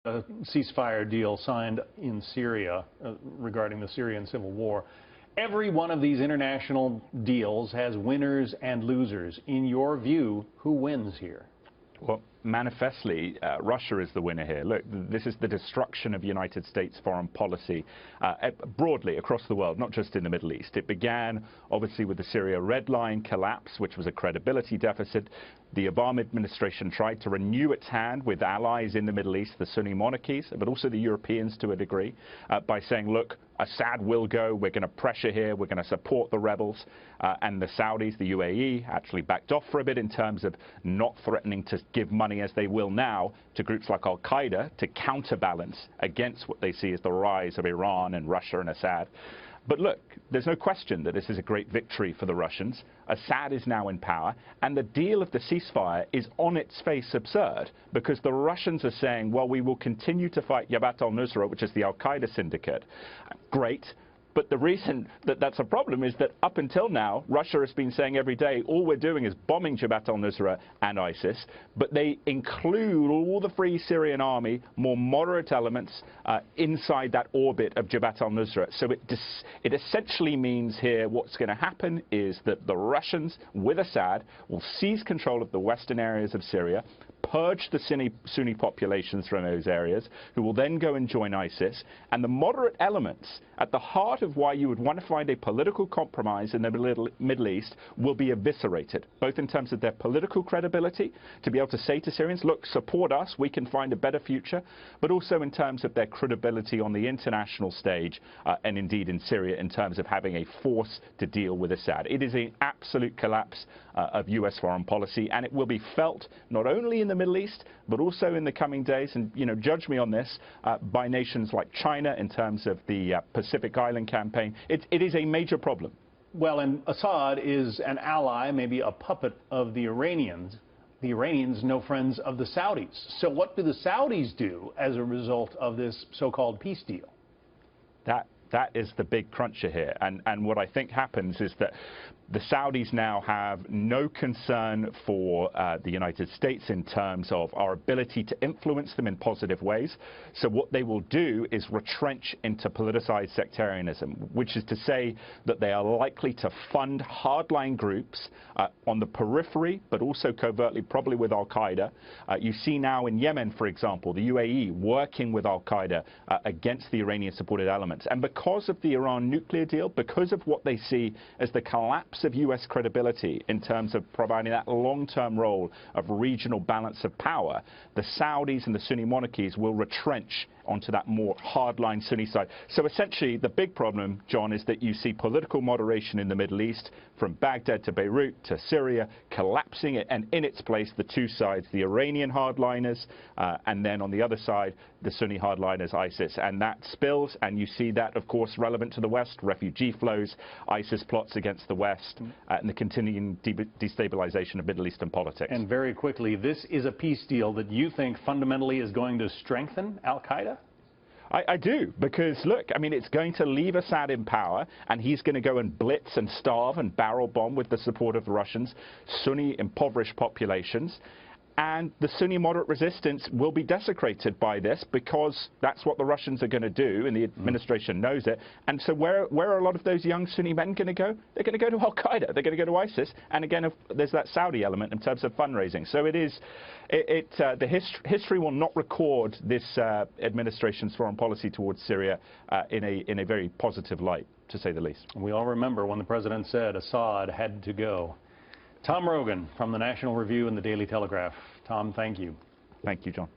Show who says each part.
Speaker 1: a ceasefire deal signed in Syria regarding the Syrian civil war. Every one of these international deals has winners and losers. In your view, who wins here?
Speaker 2: Well, manifestly, Russia is the winner here. Look, this is the destruction of United States foreign policy broadly across the world, not just in the Middle East. It began, obviously, with the Syria red line collapse, which was a credibility deficit. The Obama administration tried to renew its hand with allies in the Middle East, the Sunni monarchies, but also the Europeans to a degree, by saying, look, Assad will go, we're going to pressure here, we're going to support the rebels. And the Saudis, the UAE, actually backed off for a bit in terms of not threatening to give money, as they will now, to groups like Al-Qaeda to counterbalance against what they see as the rise of Iran and Russia and Assad. But look, there's no question that this is a great victory for the Russians. Assad is now in power, and the deal of the ceasefire is on its face absurd, because the Russians are saying, well, we will continue to fight Jabhat al-Nusra, which is the Al-Qaeda syndicate. Great. But the reason that that's a problem is that up until now, Russia has been saying every day, all we're doing is bombing Jabhat al-Nusra and ISIS, but they include all the Free Syrian Army, more moderate elements, inside that orbit of Jabhat al-Nusra. So it essentially means here what's going to happen is that the Russians, with Assad, will seize control of the western areas of Syria, purge the Sunni populations from those areas, who will then go and join ISIS. And the moderate elements at the heart of why you would want to find a political compromise in the Middle East will be eviscerated, both in terms of their political credibility, to be able to say to Syrians, look, support us, we can find a better future, but also in terms of their credibility on the international stage, and indeed in Syria, in terms of having a force to deal with Assad. It is an absolute collapse of US foreign policy, and it will be felt not only in the Middle East, but also in the coming days, and judge me on this, by nations like China in terms of the Pacific Island campaign. It is a major problem.
Speaker 1: Well, and Assad is an ally, maybe a puppet of the Iranians. The Iranians, no friends of the Saudis. So what do the Saudis do as a result of this so-called peace deal?
Speaker 2: That is the big cruncher here. And what I think happens is that the Saudis now have no concern for the United States in terms of our ability to influence them in positive ways. So what they will do is retrench into politicized sectarianism, which is to say that they are likely to fund hardline groups on the periphery, but also covertly, probably with Al-Qaeda. You see now in Yemen, for example, the UAE working with Al-Qaeda against the Iranian-supported elements. And because of the Iran nuclear deal, because of what they see as the collapse of U.S. credibility in terms of providing that long-term role of regional balance of power, the Saudis and the Sunni monarchies will retrench onto that more hardline Sunni side. So essentially, the big problem, John, is that you see political moderation in the Middle East, from Baghdad to Beirut to Syria, collapsing it, and in its place, the two sides, the Iranian hardliners, and then on the other side, the Sunni hardliners, ISIS. And that spills, and you see that, of course, relevant to the West, refugee flows, ISIS plots against the West, and the continuing destabilization of Middle Eastern politics.
Speaker 1: And very quickly, this is a peace deal that you think fundamentally is going to strengthen Al-Qaeda?
Speaker 2: I do, because, look, I mean, it's going to leave Assad in power, and he's going to go and blitz and starve and barrel bomb with the support of the Russians, Sunni impoverished populations. And the Sunni moderate resistance will be desecrated by this, because that's what the Russians are going to do, and the administration knows it. And so where are a lot of those young Sunni men going to go? They're going to go to Al-Qaeda. They're going to go to ISIS. And again, there's that Saudi element in terms of fundraising. So history will not record this administration's foreign policy towards Syria in a very positive light, to say the least.
Speaker 1: We all remember when the president said Assad had to go. Tom Rogan from the National Review and the Daily Telegraph. Tom, thank you.
Speaker 2: Thank you, John.